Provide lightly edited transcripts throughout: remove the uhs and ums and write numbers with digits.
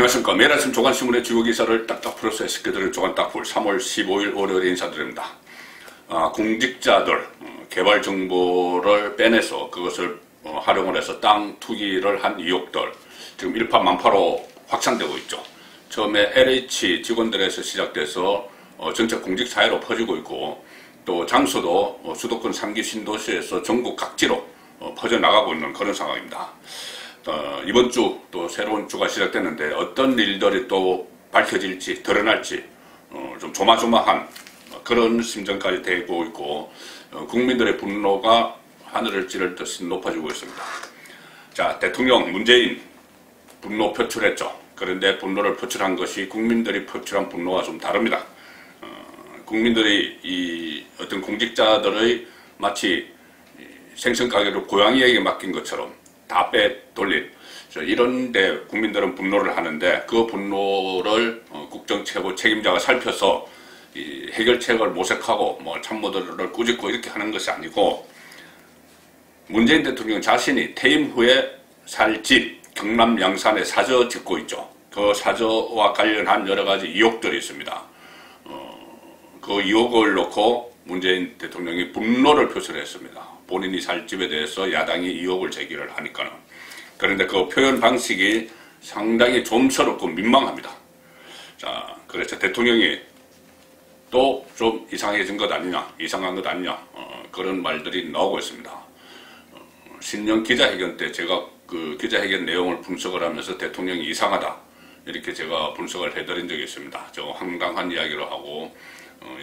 안녕하십니까. 매일 아침 조간신문의 주요 기사를 딱딱 풀어서 해석해드리는 조간딱풀 3월 15일 월요일에 인사드립니다. 공직자들 개발 정보를 빼내서 그것을 활용을 해서 땅 투기를 한 의혹들 지금 일파만파로 확산되고 있죠. 처음에 LH 직원들에서 시작돼서 전체 공직 사회로 퍼지고 있고, 또 장소도 수도권 3기 신도시에서 전국 각지로 퍼져나가고 있는 그런 상황입니다. 이번 주 또 새로운 주가 시작됐는데 어떤 일들이 또 밝혀질지 드러날지 좀 조마조마한 그런 심정까지 되고 있고, 국민들의 분노가 하늘을 찌를 듯이 높아지고 있습니다. 자, 대통령 문재인 분노 표출했죠. 그런데 분노를 표출한 것이 국민들이 표출한 분노와 좀 다릅니다. 국민들이 이 어떤 공직자들의 마치 생선가게를 고양이에게 맡긴 것처럼 다 빼돌린 이런데 국민들은 분노를 하는데, 그 분노를 국정최고 책임자가 살펴서 이 해결책을 모색하고 참모들을 꾸짖고 이렇게 하는 것이 아니고, 문재인 대통령 자신이 퇴임 후에 살 집 경남 양산에 사저 짓고 있죠. 그 사저와 관련한 여러 가지 의혹들이 있습니다. 그 의혹을 놓고 문재인 대통령이 분노를 표출했습니다. 본인이 살 집에 대해서 야당이 의혹을 제기를 하니까는. 그런데 그 표현 방식이 상당히 좀스럽고 민망합니다. 자, 그래서 대통령이 또 좀 이상해진 것 아니냐, 이상한 것 아니냐, 그런 말들이 나오고 있습니다. 신년 기자회견 때 제가 그 기자회견 내용을 분석을 하면서 대통령이 이상하다 이렇게 제가 분석을 해드린 적이 있습니다. 저 황당한 이야기를 하고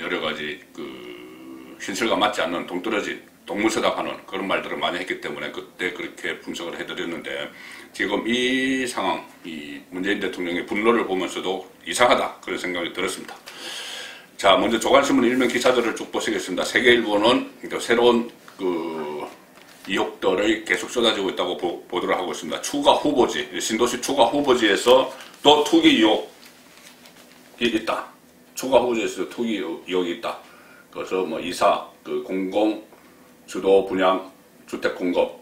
여러 가지 그 현실과 맞지 않는 동떨어진 동문서답하는 그런 말들을 많이 했기 때문에 그때 그렇게 분석을 해드렸는데, 지금 이 상황, 이 문재인 대통령의 분노를 보면서도 이상하다 그런 생각이 들었습니다. 자, 먼저 조간신문 일면 기사들을 쭉 보시겠습니다. 세계일보는 새로운 그 의혹들이 계속 쏟아지고 있다고 보도를 하고 있습니다. 추가 후보지, 신도시 추가 후보지에서 또 투기 의혹이 있다. 추가 후보지에서 투기 의혹이 있다. 그래서 이사, 그 공공 주도 분양 주택 공급,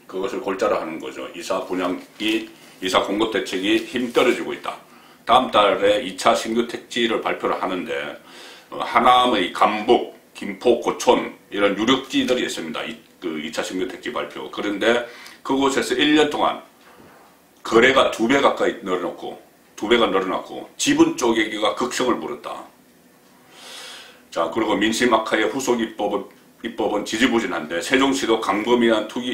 그것을 골자로 하는 거죠. 이사 공급 대책이 힘 떨어지고 있다. 다음 달에 2차 신규 택지를 발표를 하는데, 하남의 감북, 김포, 고촌 이런 유력지들이 있습니다. 그 2차 신규 택지 발표. 그런데 그곳에서 1년 동안 거래가 2배 가까이 늘어났고, 2배가 늘어났고 지분 쪼개기가 극성을 부렸다. 자, 그리고 민심 악화의 후속 입법은 지지부진한데 세종시도 강범위한 투기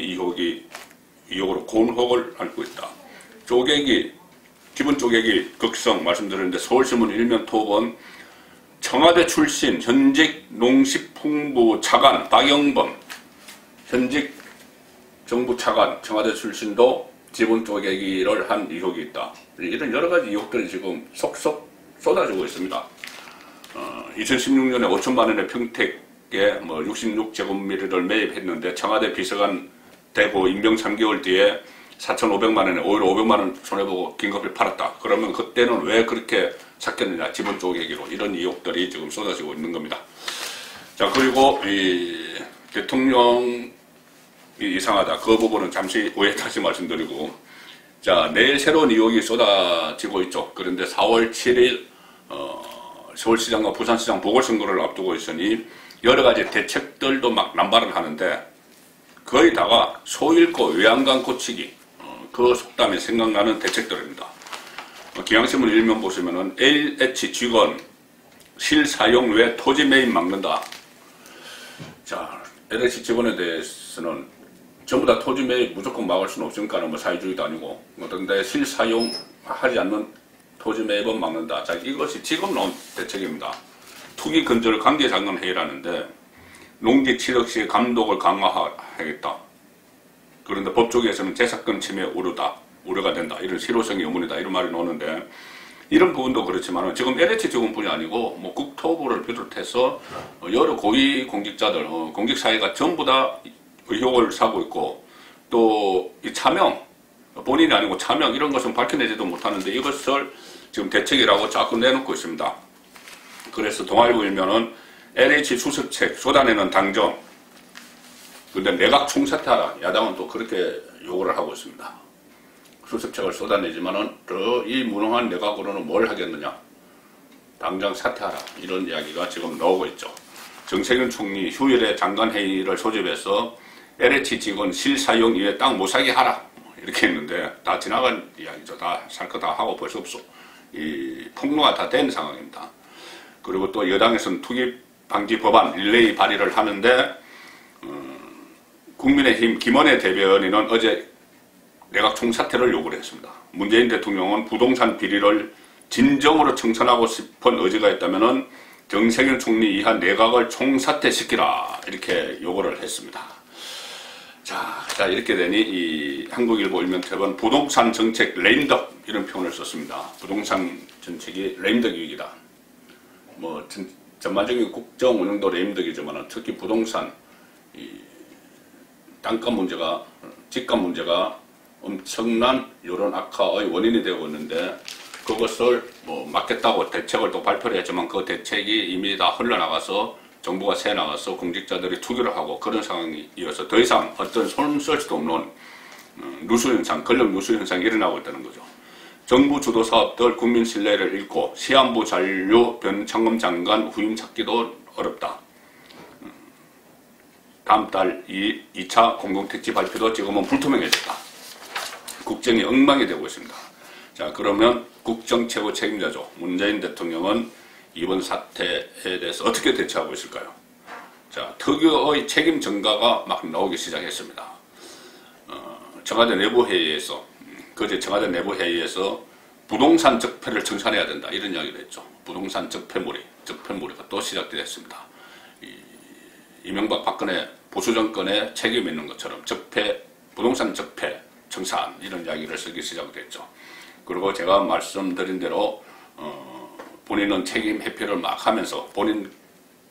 의혹으로 곤혹을 앓고 있다. 지분 쪼개기 극성 말씀드렸는데, 서울신문 일면 톱은 청와대 출신 현직 농식품부 차관 박영범, 현직 정부 차관 청와대 출신도 지분 쪼개기를 한 의혹이 있다. 이런 여러 가지 의혹들이 지금 속속 쏟아지고 있습니다. 2016년에 5천만 원의 평택에 66제곱미터를 매입했는데 청와대 비서관 되고 임명 3개월 뒤에 4,500만 원에 오히려 500만 원 손해보고 긴급히 팔았다. 그러면 그때는 왜 그렇게 샀겠느냐, 지분 쪼개기로. 이런 의혹들이 지금 쏟아지고 있는 겁니다. 자, 그리고 이 대통령이 이상하다. 그 부분은 잠시 후에 다시 말씀드리고, 자, 내일 새로운 의혹이 쏟아지고 있죠. 그런데 4월 7일 서울시장과 부산시장 보궐선거를 앞두고 있으니 여러 가지 대책들도 막 남발을 하는데, 거의 다가 소 잃고 외양간 고치기, 그 속담에 생각나는 대책들입니다. 경향신문 일면 보시면은 LH 직원 실사용 외 토지 매입 막는다. 자, LH 직원에 대해서는 전부 다 토지 매입 무조건 막을 수는 없으니까 사회주의도 아니고, 그런데 실사용하지 않는 토지 매입은 막는다. 자, 이것이 지금 나온 대책입니다. 투기 근절 관계장관 회의라는데, 농지 취득 시 감독을 강화하겠다. 그런데 법조계에서는 재산권 침해 우려가 된다. 이런 실효성이 의문이다. 이런 말이 나오는데, 이런 부분도 그렇지만 지금 LH 직원뿐이 아니고 국토부를 비롯해서 여러 고위 공직자들, 공직사회가 전부 다 의혹을 사고 있고, 또 이 차명, 본인이 아니고 차명 이런 것은 밝혀내지도 못하는데 이것을 지금 대책이라고 자꾸 내놓고 있습니다. 그래서 동아일보 일면은 LH 수습책 쏟아내는 당정, 근데 내각 총사퇴하라. 야당은 또 그렇게 요구를 하고 있습니다. 수습책을 쏟아내지만은 더 이 무능한 내각으로는 뭘 하겠느냐. 당장 사퇴하라. 이런 이야기가 지금 나오고 있죠. 정세균 총리 휴일에 장관회의를 소집해서 LH 직원 실사용 이외에 땅 못 사게 하라. 이렇게 했는데 다 지나간 이야기죠. 다 살 거 다 하고 벌써 없어. 이 폭로가 다 된 상황입니다. 그리고 또 여당에서는 투기 방지 법안 릴레이 발의를 하는데 국민의힘 김원혜 대변인은 어제 내각 총사퇴를 요구를 했습니다. 문재인 대통령은 부동산 비리를 진정으로 청산하고 싶은 의지가 있다면 정세균 총리 이하 내각을 총사퇴시키라 이렇게 요구를 했습니다. 자 이렇게 되니 이 한국일보 일면탭은 부동산 정책 레임덕 이런 표현을 썼습니다. 부동산 정책이 레임덕 위기다. 뭐 전반적인 국정 운영도 레임덕이지만 특히 부동산 이 땅값 문제가 집값 문제가 엄청난 여론 악화의 원인이 되고 있는데 그것을 뭐 막겠다고 대책을 또 발표를 했지만 그 대책이 이미 다 흘러나가서 정부가 새 나가서 공직자들이 투기를 하고 그런 상황이어서 더 이상 어떤 손 쓸 수도 없는 누수현상, 권력 누수현상이 일어나고 있다는 거죠. 정부 주도 사업들 국민 신뢰를 잃고 시한부 잔류 변창흠 장관 후임 찾기도 어렵다. 다음 달 2차 공동택지 발표도 지금은 불투명해졌다. 국정이 엉망이 되고 있습니다. 자, 그러면 국정 최고 책임자죠. 문재인 대통령은 이번 사태에 대해서 어떻게 대처하고 있을까요? 자, 특유의 책임 전가가 막 나오기 시작했습니다. 청와대 내부회의에서, 그제 청와대 내부회의에서 부동산 적폐를 청산해야 된다. 이런 이야기를 했죠. 부동산 적폐무리가 또 시작됐습니다. 이명박 박근혜 보수정권에 책임 있는 것처럼 부동산 적폐 청산 이런 이야기를 쓰기 시작됐죠. 그리고 제가 말씀드린 대로 본인은 책임 회피를 막 하면서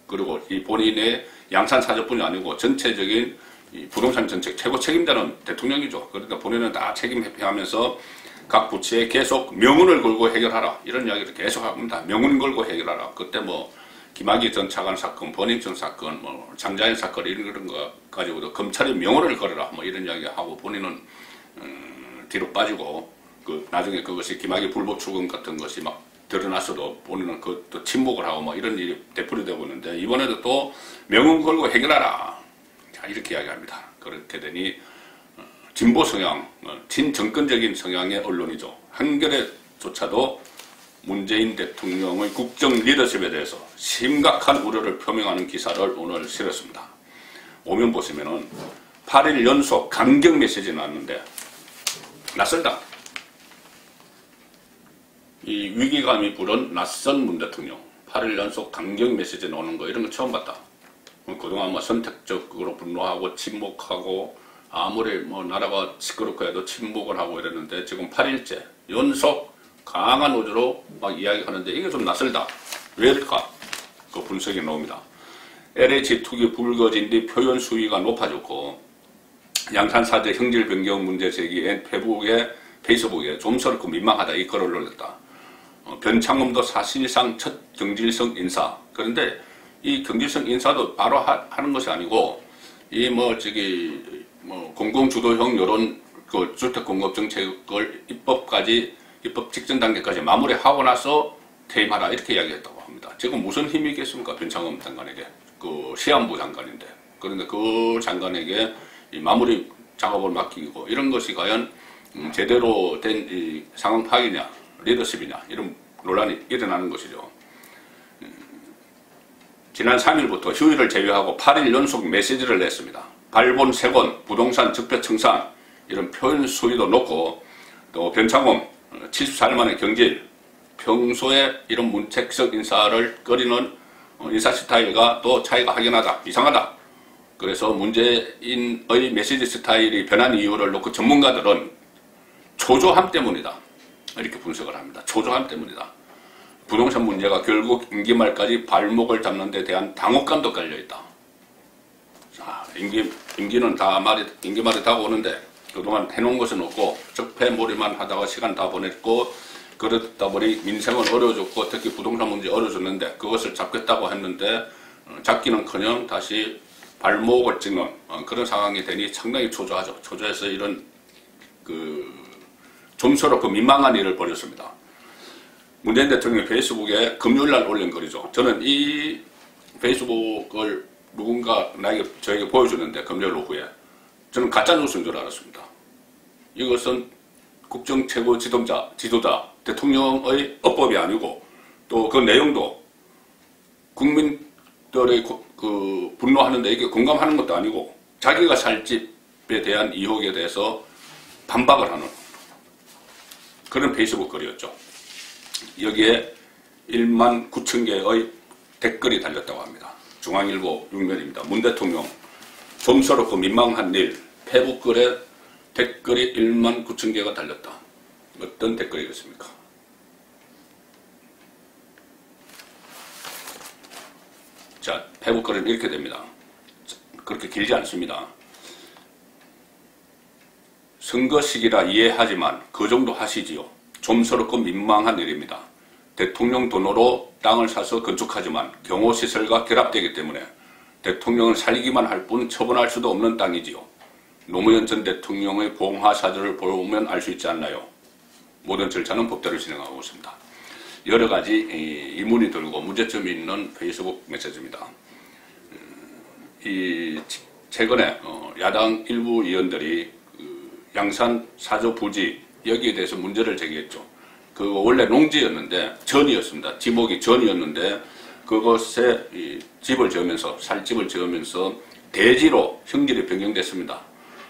그리고 이 본인의 양산 사저뿐이 아니고 전체적인 이 부동산 정책 최고 책임자는 대통령이죠. 그러니까 본인은 다 책임 회피하면서 각 부처에 계속 명운을 걸고 해결하라 이런 이야기를 계속 합니다. 명운 걸고 해결하라. 그때 뭐 김학의 전 차관 사건, 본인증 사건, 뭐 장자연 사건 이런 거 가지고도 검찰이 명운을 걸어라 뭐 이런 이야기하고 본인은 뒤로 빠지고 나중에 그것이 김학의 불법 출금 같은 것이 막 드러났어도 본인은 또 침묵을 하고 뭐 이런 일이 되풀이되고 있는데 이번에도 또 명운 걸고 해결하라. 자, 이렇게 이야기합니다. 그렇게 되니 진보 성향, 친정권적인 성향의 언론이죠. 한겨레조차도 문재인 대통령의 국정 리더십에 대해서 심각한 우려를 표명하는 기사를 오늘 실었습니다. 오면 보시면은 8일 연속 강경 메시지 나왔는데 낯설다. 이 위기감이 부른 낯선 문 대통령 8일 연속 강경 메시지 나오는 거 이런 거 처음 봤다. 그동안 뭐 선택적으로 분노하고 침묵하고 아무리 뭐 나라가 시끄럽고 해도 침묵을 하고 이랬는데 지금 8일째 연속 강한 어조로 막 이야기하는데 이게 좀 낯설다. 왜일까? 그 분석이 나옵니다. LH 투기 불거진 뒤 표현 수위가 높아졌고 양산사재 형질 변경 문제 제기에 페이스북에 좀스럽고 민망하다 이 글을 올렸다. 변창흠도 사실상 첫 경질성 인사. 그런데 이 경질성 인사도 바로 하는 것이 아니고 이 공공주도형 요런 그 주택공급정책을 입법 직전 단계까지 마무리하고 나서 퇴임하라 이렇게 이야기했다고 합니다. 지금 무슨 힘이 있겠습니까? 변창흠 장관에게. 그 시한부 장관인데. 그런데 그 장관에게 이 마무리 작업을 맡기고 이런 것이 과연 제대로 된 이 상황 파악이냐 리더십이냐 이런 논란이 일어나는 것이죠. 지난 3일부터 휴일을 제외하고 8일 연속 메시지를 냈습니다. 발본 3번 부동산 적폐 청산 이런 표현 수위도 높고 또 변창흠 74일 만에 경질 평소에 이런 문책적 인사를 꺼리는 인사 스타일과 또 차이가 확연하다. 이상하다. 그래서 문재인의 메시지 스타일이 변한 이유를 놓고 전문가들은 초조함 때문이다. 이렇게 분석을 합니다. 초조함 때문이다. 부동산 문제가 결국 임기 말까지 발목을 잡는 데 대한 당혹감도 깔려있다. 자, 임기는 임기 말이 다가오는데 그동안 해놓은 것은 없고 적폐몰이만 하다가 시간 다 보냈고 그러다 보니 민생은 어려워졌고 특히 부동산 문제 어려워졌는데 그것을 잡겠다고 했는데 잡기는커녕 다시 발목을 찍는 그런 상황이 되니 상당히 초조하죠. 초조해서 이런 좀스럽고 민망한 일을 벌였습니다. 문재인 대통령이 페이스북에 금요일날 올린 글이죠. 저는 이 페이스북을 누군가 저에게 보여주는데 금요일 오후에 저는 가짜뉴스인 줄 알았습니다. 이것은 국정 최고 지도자 대통령의 어법이 아니고 또 그 내용도 국민들의 그 분노하는 데 이게 공감하는 것도 아니고 자기가 살 집에 대한 의혹에 대해서 반박을 하는 그런 페이스북 글이었죠. 여기에 1만 9천 개의 댓글이 달렸다고 합니다. 중앙일보 6면입니다. 문 대통령 좀스럽고 민망한 일, 페북글에 댓글이 1만 9천 개가 달렸다. 어떤 댓글이겠습니까? 자, 페북글은 이렇게 됩니다. 그렇게 길지 않습니다. 선거 시기라 이해하지만 그 정도 하시지요. 좀스럽고 민망한 일입니다. 대통령 돈으로 땅을 사서 건축하지만 경호시설과 결합되기 때문에 대통령을 살기만 할 뿐 처분할 수도 없는 땅이지요. 노무현 전 대통령의 봉화사절을 보면 알 수 있지 않나요? 모든 절차는 법대로 진행하고 있습니다. 여러 가지 의문이 들고 문제점이 있는 페이스북 메시지입니다. 최근에 야당 일부 의원들이 양산 사저 부지 여기에 대해서 문제를 제기했죠. 그거 원래 농지였는데 전이었습니다. 지목이 전이었는데 그것에 집을 지으면서 살집을 지으면서 대지로 형질이 변경됐습니다.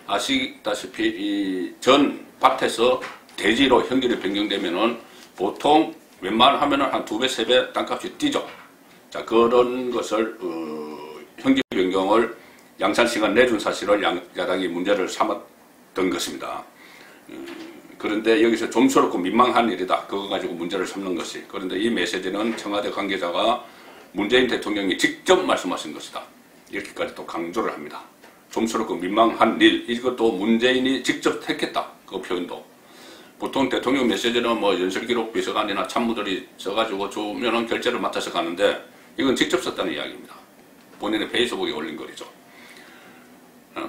아시다시피 이 전 밭에서 대지로 형질이 변경되면은 보통 웬만하면은 한 2배, 3배 땅값이 뛰죠. 자, 그런 것을 형질 변경을 양산시간 내준 사실을 야당이 문제를 삼았던 것입니다. 그런데 여기서 좀스럽고 민망한 일이다. 그거 가지고 문제를 삼는 것이. 그런데 이 메시지는 청와대 관계자가 문재인 대통령이 직접 말씀하신 것이다. 이렇게까지 또 강조를 합니다. 좀스럽고 민망한 일, 이것도 문재인이 직접 택했다. 그 표현도. 보통 대통령 메시지는 뭐 연설기록 비서관이나 참모들이 써가지고 주면은 결제를 맡아서 가는데 이건 직접 썼다는 이야기입니다. 본인의 페이스북에 올린 거죠.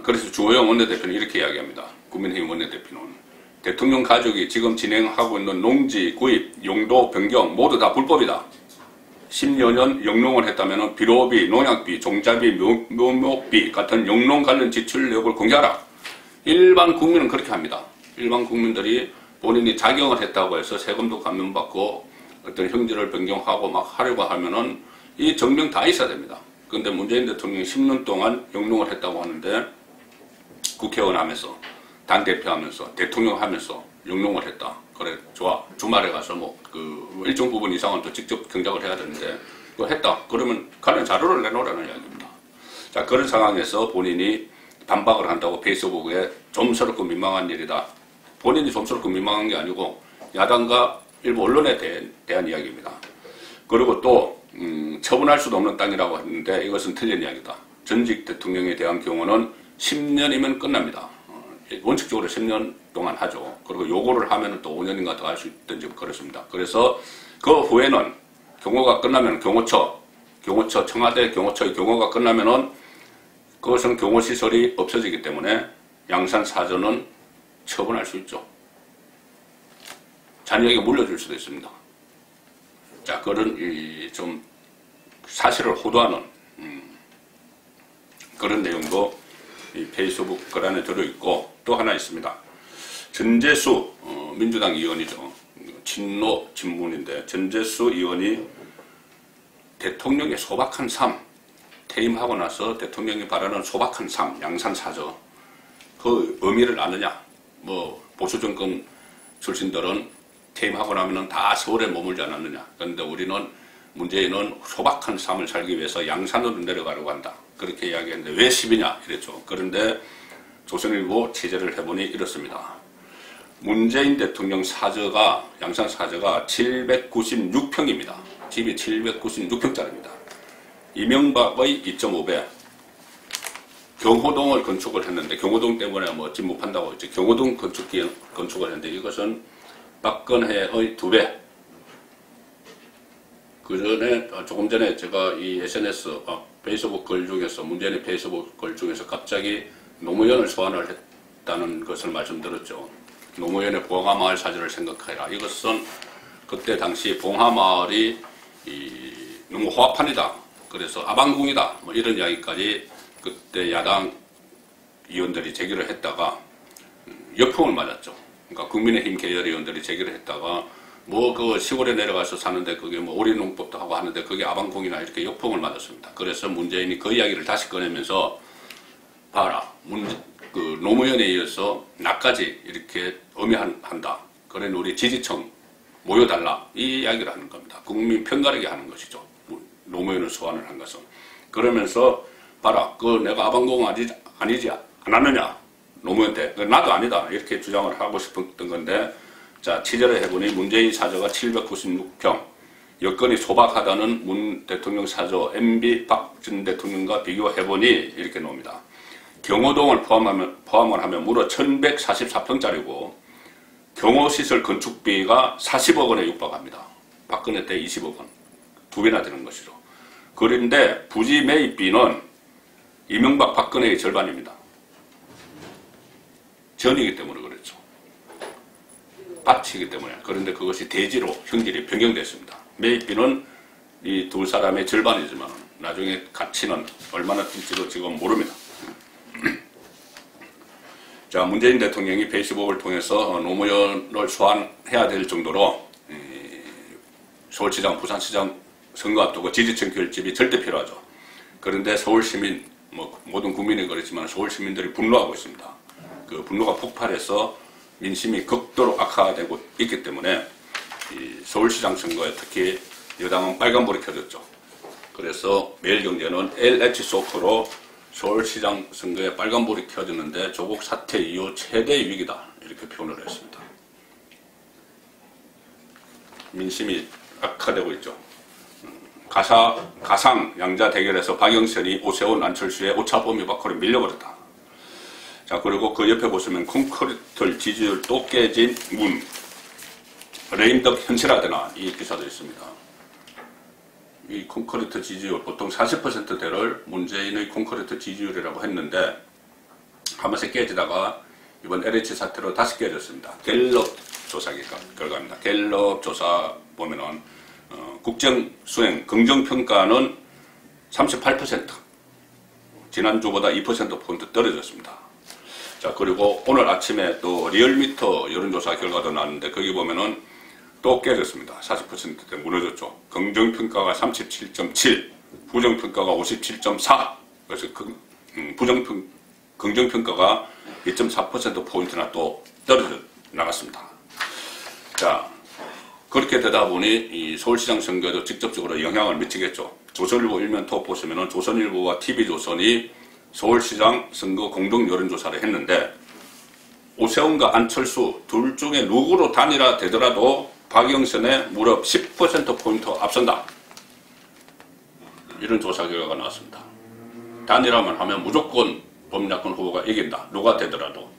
그래서 주호영 원내대표는 이렇게 이야기합니다. 국민의힘 원내대표는 대통령 가족이 지금 진행하고 있는 농지 구입, 용도 변경 모두 다 불법이다. 10여 년 영농을 했다면 비료비, 농약비, 종자비, 묘목비 같은 영농 관련 지출 내역을 공개하라. 일반 국민은 그렇게 합니다. 일반 국민들이 본인이 작용을 했다고 해서 세금도 감면받고 어떤 형질을 변경하고 막 하려고 하면은 이 증명 다 있어야 됩니다. 그런데 문재인 대통령이 10년 동안 영농을 했다고 하는데 국회의원 하면서 당대표 하면서 대통령 하면서 영농을 했다. 그래 좋아. 주말에 가서 뭐 일정 부분 이상은 또 직접 경작을 해야 되는데 그거 했다. 그러면 관련 자료를 내놓으라는 이야기입니다. 자, 그런 상황에서 본인이 반박을 한다고 페이스북에 좀스럽고 민망한 일이다. 본인이 좀스럽고 민망한 게 아니고 야당과 일부 언론에 대한 이야기입니다. 그리고 또 처분할 수도 없는 땅이라고 했는데 이것은 틀린 이야기다. 전직 대통령에 대한 경우는 10년이면 끝납니다. 원칙적으로 10년 동안 하죠. 그리고 요거를 하면 또 5년인가 더 할 수 있든지 그렇습니다. 그래서 그 후에는 경호가 끝나면 청와대 경호처의 경호가 끝나면은 그것은 경호시설이 없어지기 때문에 양산 사전은 처분할 수 있죠. 자녀에게 물려줄 수도 있습니다. 자, 그런 좀 사실을 호도하는 그런 내용도 이 페이스북 글 안에 들어있고 또 하나 있습니다. 전재수 민주당 의원이죠. 친노 친문인데 전재수 의원이 대통령의 소박한 삶, 퇴임하고 나서 대통령이 바라는 소박한 삶, 양산사저 그 의미를 아느냐. 뭐 보수정권 출신들은 퇴임하고 나면은 다 서울에 머물지 않았느냐. 그런데 우리는 문재인은 소박한 삶을 살기 위해서 양산으로 내려가려고 한다. 그렇게 이야기했는데 왜 10이냐 이랬죠. 그런데 조선일보 취재를 해보니 이렇습니다. 문재인 대통령 사저가 양산 사저가 796평입니다. 집이 796평짜리입니다. 이명박의 2.5배 경호동을 건축을 했는데 경호동 때문에 뭐 집 못 판다고 했죠. 경호동 건축을 했는데 이것은 박근혜의 2배. 그 전에 조금 전에 제가 이 SNS 페이스북 글 중에서 문재인의 페이스북 글 중에서 갑자기 노무현을 소환을 했다는 것을 말씀드렸죠. 노무현의 봉하마을 사진을 생각하라. 이것은 그때 당시 봉하마을이 너무 호화판이다. 그래서 아방궁이다. 뭐 이런 이야기까지 그때 야당 의원들이 제기를 했다가 역풍을 맞았죠. 그러니까 국민의힘 계열 의원들이 제기를 했다가 뭐 그 시골에 내려가서 사는데 그게 뭐 오리농법도 하고 하는데 그게 아방궁이나 이렇게 역풍을 맞았습니다. 그래서 문재인이 그 이야기를 다시 꺼내면서 봐라. 그 노무현에 이어서 나까지 이렇게 엄연한다. 그래 우리 지지층 모여달라. 이 이야기를 하는 겁니다. 국민 편가르게 하는 것이죠. 노무현을 소환을 한 것은. 그러면서 봐라. 그 내가 아방궁 아니지 안 하느냐. 노무현한테. 나도 아니다. 이렇게 주장을 하고 싶었던 건데 자 취재를 해보니 문재인 사저가 796평 여건이 소박하다는 문 대통령 사저 MB 박 전 대통령과 비교해보니 이렇게 나옵니다. 경호동을 포함을 하면 무려 1144평짜리고 경호시설 건축비가 40억 원에 육박합니다. 박근혜 때 20억 원. 2배나 되는 것이죠. 그런데 부지 매입비는 이명박 박근혜의 절반입니다. 전이기 때문에 그렇죠. 밭이기 때문에. 그런데 그것이 대지로 형질이 변경됐습니다. 매입비는 이 두 사람의 절반이지만 나중에 가치는 얼마나 뛸지도 지금 모릅니다. 자, 문재인 대통령이 페이스북을 통해서 노무현을 소환해야 될 정도로 서울시장, 부산시장 선거 앞두고 지지층 결집이 절대 필요하죠. 그런데 서울시민, 뭐 모든 국민이 그렇지만 서울시민들이 분노하고 있습니다. 그 분노가 폭발해서 민심이 극도로 악화되고 있기 때문에 이 서울시장 선거에 특히 여당은 빨간불이 켜졌죠. 그래서 매일경제는 LH 소프로 서울시장 선거에 빨간불이 켜졌는데 조국 사태 이후 최대 위기다 이렇게 표현을 했습니다. 민심이 악화되고 있죠. 가상 양자 대결에서 박영선이 오세훈 안철수의 오차범위 밖으로 밀려버렸다. 자, 그리고 그 옆에 보시면 콘크리트 지지율 또 깨진 문 레임덕 현실화되나 이 기사도 있습니다. 이 콘크리트 지지율 보통 40%대를 문재인의 콘크리트 지지율이라고 했는데 한 번씩 깨지다가 이번 LH 사태로 다시 깨졌습니다. 갤럽 조사 결과입니다. 갤럽 조사 보면은 국정 수행 긍정평가는 38% 지난주보다 2%포인트 떨어졌습니다. 자, 그리고 오늘 아침에 또 리얼미터 여론조사 결과도 나왔는데 거기 보면은 또 깨졌습니다. 40%대 무너졌죠. 긍정평가가 37.7, 부정평가가 57.4. 그래서 긍정평가가 2.4%포인트나 또 떨어져 나갔습니다. 자, 그렇게 되다 보니 이 서울시장 선거에도 직접적으로 영향을 미치겠죠. 조선일보 일면톱 보시면은 조선일보와 TV조선이 서울시장 선거 공동 여론조사를 했는데 오세훈과 안철수 둘 중에 누구로 단일화 되더라도 박영선의 무려 10%포인트 앞선다. 이런 조사 결과가 나왔습니다. 단일화만 하면 무조건 범야권 후보가 이긴다. 누가 되더라도.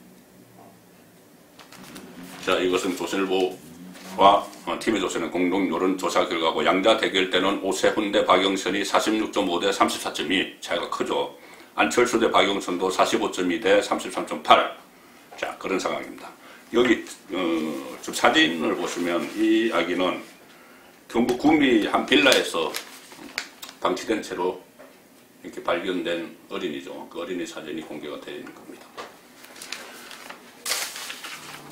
자, 이것은 조선일보와 TV조선의 공동 여론조사 결과고 양자 대결 때는 오세훈 대 박영선이 46.5 대 34.2 차이가 크죠. 안철수 대 박영선도 45.2 대 33.8. 자, 그런 상황입니다. 여기 좀 사진을 보시면 이 아기는 경북 구미 한 빌라에서 방치된 채로 이렇게 발견된 어린이죠. 그 어린이 사진이 공개가 되어 있는 겁니다.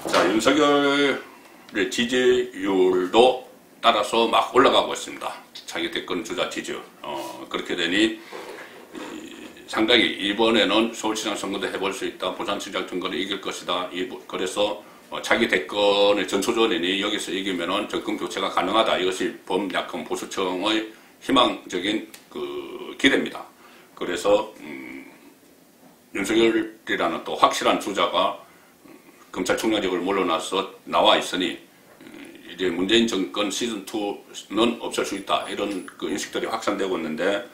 자, 윤석열의 지지율도 따라서 막 올라가고 있습니다. 자기 대권 주자 지지율. 그렇게 되니 상당히 이번에는 서울시장 선거도 해볼 수 있다. 부산시장 선거를 이길 것이다. 그래서 자기 대권의 전초전이니 여기서 이기면은 정권 교체가 가능하다. 이것이 범야권 보수층의 희망적인 그 기대입니다. 그래서 윤석열이라는 또 확실한 주자가 검찰총장직을 물러나서 나와 있으니 이제 문재인 정권 시즌2는 없을 수 있다. 이런 그 인식들이 확산되고 있는데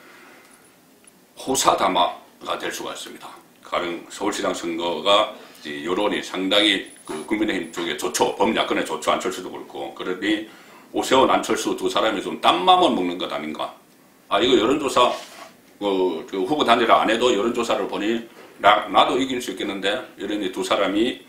호사다마가 될 수가 있습니다. 가령 서울시장 선거가 여론이 상당히 그 국민의힘 쪽에 좋죠. 범야권에 좋죠. 안철수도 그렇고. 그러니 오세훈, 안철수 두 사람이 좀 땀맘을 먹는 것 아닌가. 아, 이거 여론조사 그 후보 단일화 안 해도 여론조사를 보니 나도 이길 수 있겠는데 이러니 두 사람이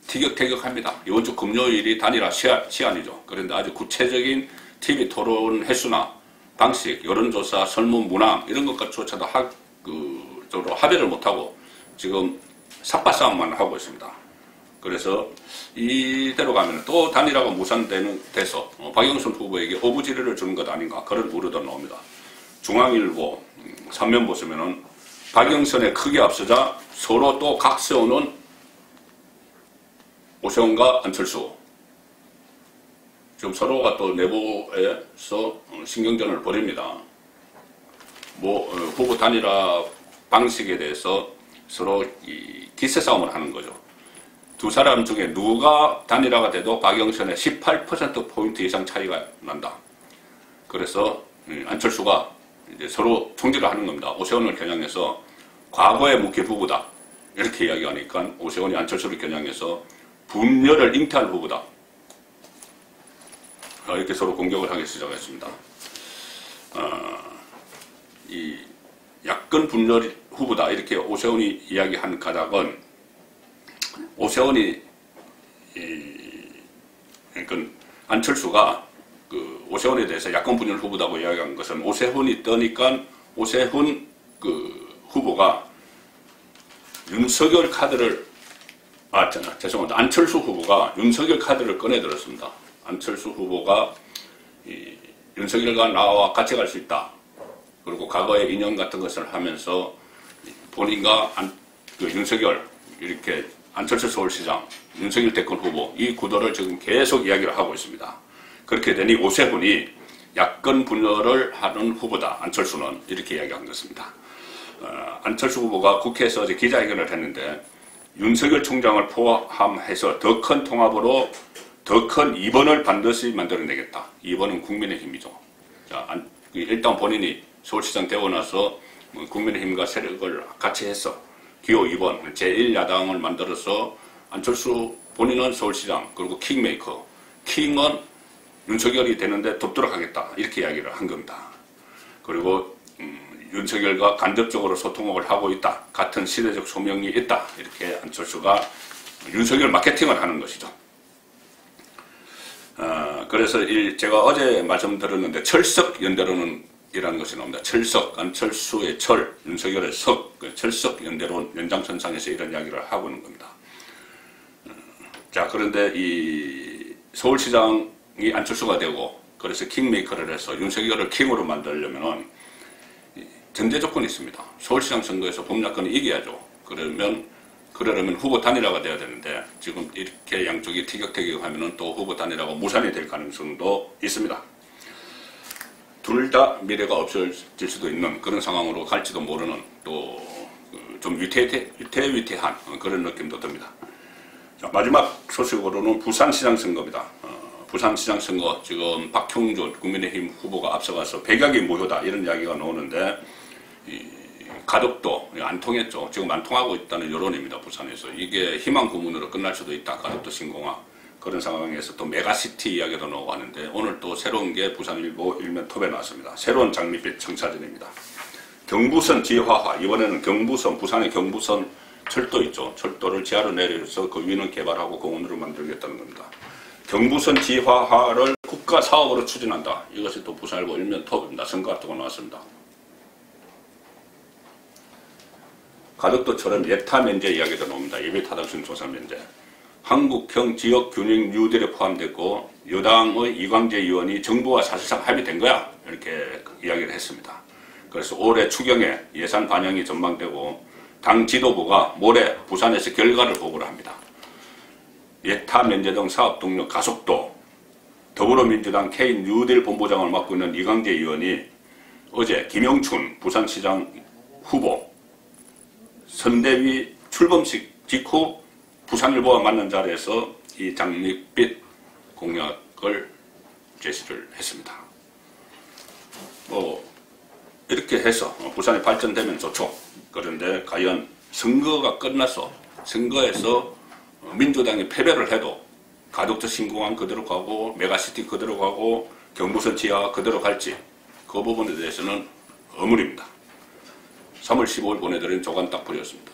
티격태격합니다. 이번 주 금요일이 단일화 시한이죠. 그런데 아주 구체적인 TV 토론 횟수나 방식, 여론조사, 설문 문항 이런 것조차도 합의를 못하고 지금 삽바싸움만 하고 있습니다. 그래서 이대로 가면 또 단일화가 무산돼서 박영선 후보에게 어부지리를 주는 것 아닌가 그런 우려도 나옵니다. 중앙일보 3면 보시면은 박영선에 크게 앞서자 서로 또 각세우는 오세훈과 안철수. 지금 서로가 또 내부에서 신경전을 벌입니다. 후보 단일화 방식에 대해서 서로 기세 싸움을 하는 거죠. 두 사람 중에 누가 단일화가 돼도 박영선의 18%포인트 이상 차이가 난다. 그래서 안철수가 이제 서로 총질을 하는 겁니다. 오세훈을 겨냥해서 과거의 묵힌 후보다. 이렇게 이야기하니까 오세훈이 안철수를 겨냥해서 분열을 잉태할 후보다. 이렇게 서로 공격을 하기 시작했습니다. 이 야권 분열 후보다. 이렇게 오세훈이 이야기한 가닥은 오세훈이 그러니까 안철수가 그 오세훈에 대해서 야권 분열 후보다고 이야기한 것은 오세훈이 뜨니까 오세훈 후보가 윤석열 카드를 죄송합니다. 안철수 후보가 윤석열 카드를 꺼내들었습니다. 안철수 후보가 윤석열과 나와 같이 갈 수 있다. 그리고 과거의 인연 같은 것을 하면서 본인과 윤석열 이렇게 안철수 서울시장, 윤석열 대권 후보 이 구도를 지금 계속 이야기를 하고 있습니다. 그렇게 되니 오세훈이 야권 분열을 하는 후보다. 안철수는 이렇게 이야기한 것입니다. 안철수 후보가 국회에서 어제 기자회견을 했는데 윤석열 총장을 포함해서 더 큰 통합으로 더 큰 2번을 반드시 만들어내겠다. 2번은 국민의힘이죠. 자, 일단 본인이 서울시장 되고 나서 국민의힘과 세력을 같이 해서 기호 2번 제1야당을 만들어서 안철수 본인은 서울시장 그리고 킹메이커 킹은 윤석열이 되는데 돕도록 하겠다. 이렇게 이야기를 한 겁니다. 그리고 윤석열과 간접적으로 소통을 하고 있다. 같은 시대적 소명이 있다. 이렇게 안철수가 윤석열 마케팅을 하는 것이죠. 그래서 제가 어제 말씀드렸는데 철석 연대론은 이라는 것이 나옵니다. 철석, 안철수의 철, 윤석열의 석, 철석 연대론 연장선상에서 이런 이야기를 하고 있는 겁니다. 자, 그런데 이 서울시장이 안철수가 되고 그래서 킹메이커를 해서 윤석열을 킹으로 만들려면은 전제 조건이 있습니다. 서울시장 선거에서 범야권이 이겨야죠. 그러려면 후보 단일화가 돼야 되는데 지금 이렇게 양쪽이 티격태격하면은 또 후보 단일화가 무산이 될 가능성도 있습니다. 둘 다 미래가 없어질 수도 있는 그런 상황으로 갈지도 모르는 또 좀 위태위태한 그런 느낌도 듭니다. 자, 마지막 소식으로는 부산시장 선거입니다. 부산시장 선거 지금 박형준 국민의힘 후보가 앞서가서 백약이 무효다 이런 이야기가 나오는데 가덕도 안 통했죠. 지금 안 통하고 있다는 여론입니다. 부산에서. 이게 희망 고문으로 끝날 수도 있다. 가덕도 신공항. 그런 상황에서 또 메가시티 이야기도 나오고 하는데 오늘 또 새로운 게 부산일보 일면 톱에 나왔습니다. 새로운 장밋빛 청사진입니다. 경부선 지하화. 이번에는 경부선, 부산의 경부선 철도 있죠. 철도를 지하로 내려서 그 위는 개발하고 공원으로 만들겠다는 겁니다. 경부선 지하화를 국가 사업으로 추진한다. 이것이 또 부산일보 일면 톱입니다. 선거 앞두고 나왔습니다. 가덕도처럼 예타 면제 이야기도 나옵니다. 예비 타당성 조사 면제. 한국형 지역균형 뉴딜에 포함됐고 여당의 이광재 의원이 정부와 사실상 합의된 거야. 이렇게 이야기를 했습니다. 그래서 올해 추경에 예산 반영이 전망되고 당 지도부가 모레 부산에서 결과를 보고를 합니다. 예타 면제 등 사업 동력 가속도. 더불어민주당 K 뉴딜 본부장을 맡고 있는 이광재 의원이 어제 김영춘 부산시장 후보 선대위 출범식 직후 부산일보와 만난 자리에서 이 장밋빛 공약을 제시를 했습니다. 이렇게 해서 부산이 발전되면 좋죠. 그런데 과연 선거가 끝나서 선거에서 민주당이 패배를 해도 가덕도 신공항 그대로 가고 메가시티 그대로 가고 경부선 지하 그대로 갈지 그 부분에 대해서는 의문입니다. 3월 15일 보내드린 조간딱풀이었습니다.